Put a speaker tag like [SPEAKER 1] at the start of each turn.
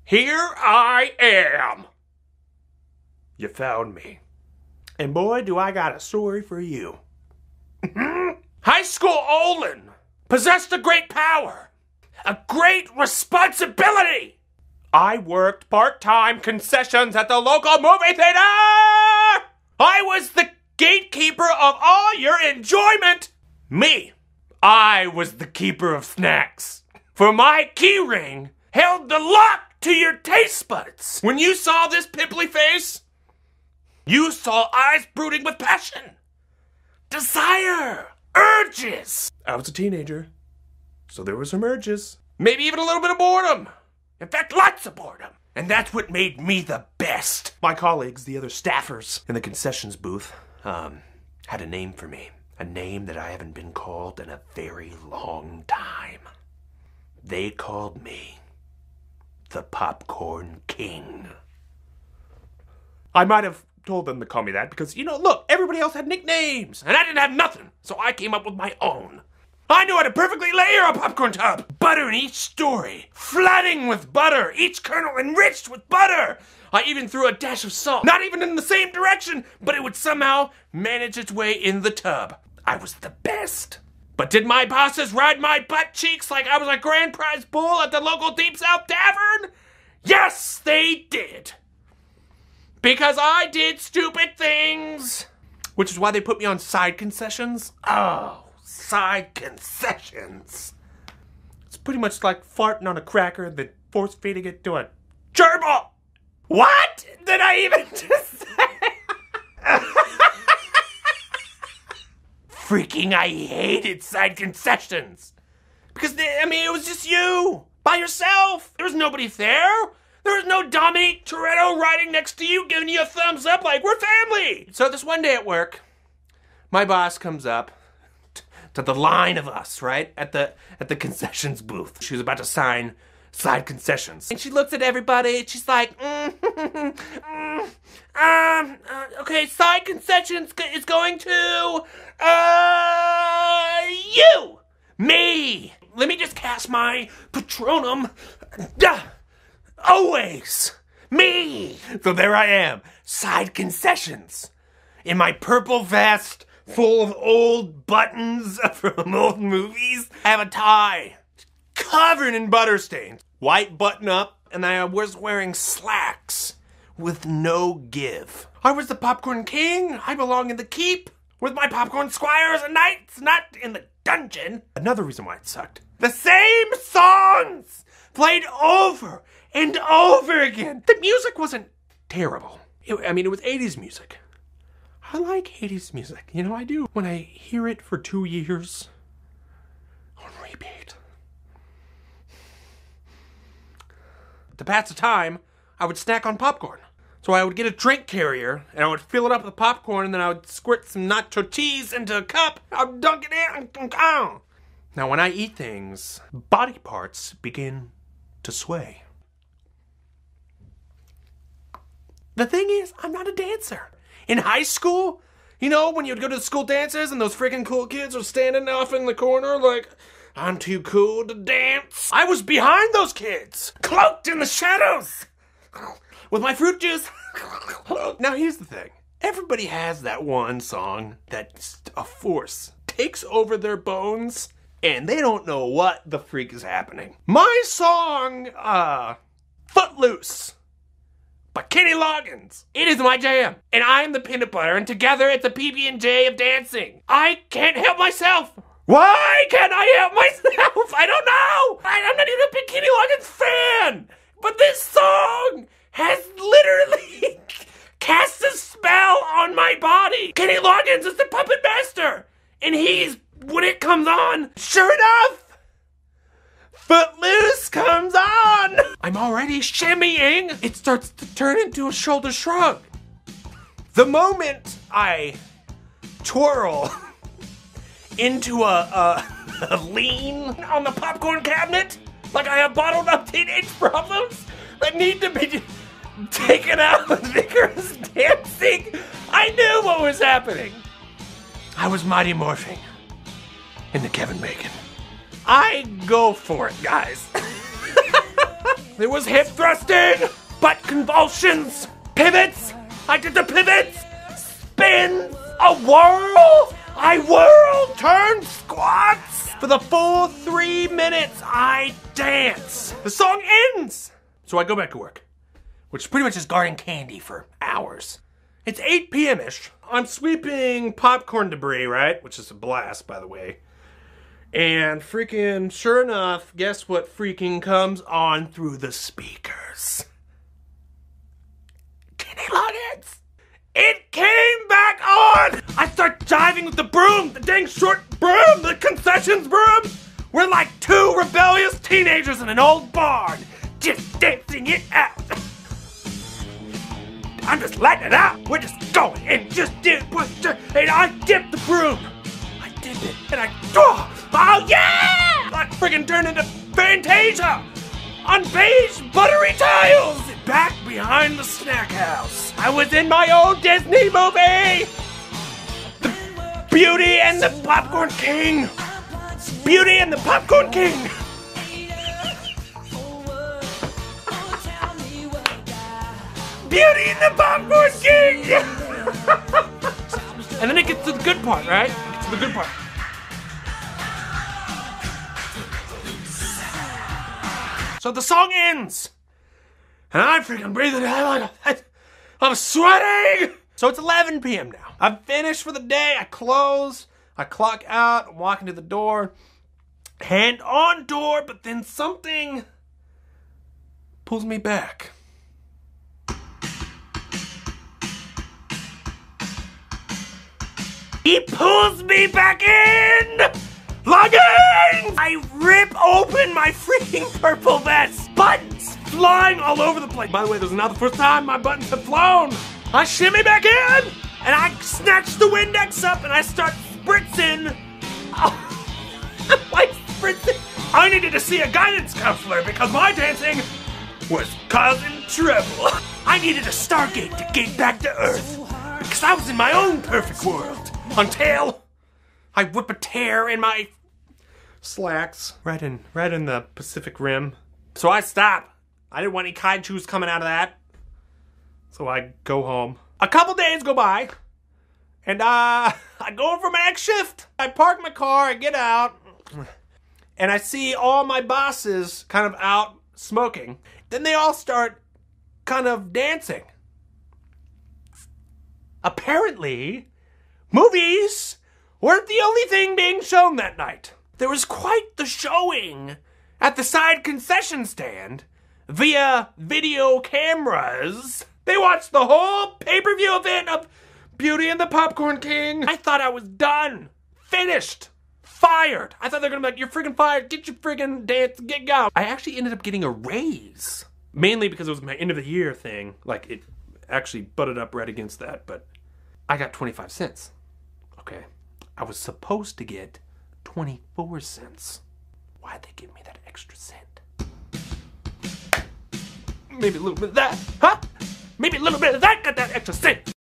[SPEAKER 1] Here I am. You found me. And boy, do I got a story for you. High school Olin possessed a great power, a great responsibility. I worked part-time concessions at the local movie theater. I was the gatekeeper of all your enjoyment. Me, I was the keeper of snacks. For my key ring held the lock to your taste buds. When you saw this pimply face, you saw eyes brooding with passion, desire, urges. I was a teenager, so there were some urges. Maybe even a little bit of boredom. In fact, lots of boredom. And that's what made me the best. My colleagues, the other staffers in the concessions booth, had a name for me. A name that I haven't been called in a very long time. They called me the Popcorn King. I might have told them to call me that because, look, everybody else had nicknames, and I didn't have nothing, so I came up with my own. I knew how to perfectly layer a popcorn tub. Butter in each story, flooding with butter, each kernel enriched with butter. I even threw a dash of salt, not even in the same direction, but it would somehow manage its way in the tub. I was the best. But did my bosses ride my butt cheeks like I was a grand prize bull at the local Deep South Tavern? Yes, they did. Because I did stupid things. Which is why they put me on side concessions. Oh, side concessions. It's pretty much like farting on a cracker and then force feeding it to a gerbil. What did I even just say? Freaking, I hated side concessions. Because, it was just you. By yourself. There was nobody there. There was no Dominique Toretto riding next to you giving you a thumbs up like, we're family. So this one day at work, my boss comes up to the line of us, right? At the concessions booth. She was about to sign side concessions. And she looks at everybody and she's like, okay, side concessions is going to, you! Me! Let me just cast my Patronum. Always! Me! So there I am, side concessions. In my purple vest, full of old buttons from old movies. I have a tie, covered in butter stains. White button up, and I was wearing slacks with no give. I was the Popcorn King. I belong in the keep with my popcorn squires and knights, not in the dungeon. Another reason why it sucked. The same songs played over and over again. The music wasn't terrible. It was 80s music. I like 80s music. I do. When I hear it for 2 years on repeat. To pass the time, I would snack on popcorn. So I would get a drink carrier, and I would fill it up with popcorn, and then I would squirt some nacho cheese into a cup. I would dunk it in. Now, when I eat things, body parts begin to sway. The thing is, I'm not a dancer. In high school, when you'd go to the school dances and those freaking cool kids were standing off in the corner like, I'm too cool to dance. I was behind those kids, cloaked in the shadows, with my fruit juice. Now here's the thing. Everybody has that one song that's a force takes over their bones and they don't know what the freak is happening. My song, Footloose by Kenny Loggins. It is my jam. And I'm the peanut butter, and together it's a PB&J of dancing. I can't help myself. Why can't I help myself? I don't know. I'm not even a big Kenny Loggins fan. But this song has literally cast a spell on my body. Kenny Loggins is the puppet master. And when it comes on, sure enough, Footloose comes on! I'm already shimmying. It starts to turn into a shoulder shrug. The moment I twirl into a lean on the popcorn cabinet, like I have bottled up teenage problems that need to be taken out with vigorous dancing, I knew what was happening. I was Mighty Morphing into Kevin Bacon. I go for it, guys. There was hip thrusting, butt convulsions, pivots. I did the pivots, spins, a whirl. I whirled, turned, squats. For the full 3 minutes, I dance. The song ends. So I go back to work, which pretty much is guarding candy for hours. It's 8 p.m.-ish. I'm sweeping popcorn debris, right? Which is a blast, by the way. And freaking, sure enough, guess what freaking comes on through the speakers? Kenny Loggins! It came back on! I start diving with the broom, the dang short broom, the concessions broom. We're like 2 rebellious teenagers in an old barn, just dancing it out. I'm just letting it out. We're just going and just did, and I dip the broom. I dip it, and oh yeah! I friggin' turned into Fantasia on beige buttery tiles back behind the snack house. I was in my old Disney movie, The Beauty and the Popcorn King. Beauty and the Popcorn King. Beauty and the Popcorn King! And then it gets to the good part, right? It gets to the good part. So the song ends. And I'm freaking breathing out. I'm sweating! So it's 11 p.m. now. I'm finished for the day. I close. I clock out. I'm walking to the door. Hand on door, but then something pulls me back. He pulls me back in! Loggins! I rip open my freaking purple vest. Buttons flying all over the place. By the way, this is not the first time my buttons have flown. I shimmy back in, and I snatch the Windex up, and I start spritzing. Oh, like spritzing. I needed to see a guidance counselor because my dancing was causing trouble. I needed a Stargate to get back to Earth because I was in my own perfect world. Until I whip a tear in my slacks right in the Pacific Rim. So I stop. I didn't want any kaijus coming out of that. So I go home. A couple days go by, and I go for my next shift. I park my car, I get out, and I see all my bosses kind of out smoking. Then they all start kind of dancing. Apparently, movies weren't the only thing being shown that night. There was quite the showing at the side concession stand via video cameras. They watched the whole pay-per-view event of Beauty and the Popcorn King. I thought I was done, finished, fired. I thought they were gonna be like, you're freaking fired, get your freaking dance, get going. I actually ended up getting a raise, mainly because it was my end of the year thing. Like, it actually butted up right against that, but I got 25 cents. Okay, I was supposed to get 24 cents. Why'd they give me that extra cent? Maybe a little bit of that, huh? Maybe a little bit of that got that extra cent.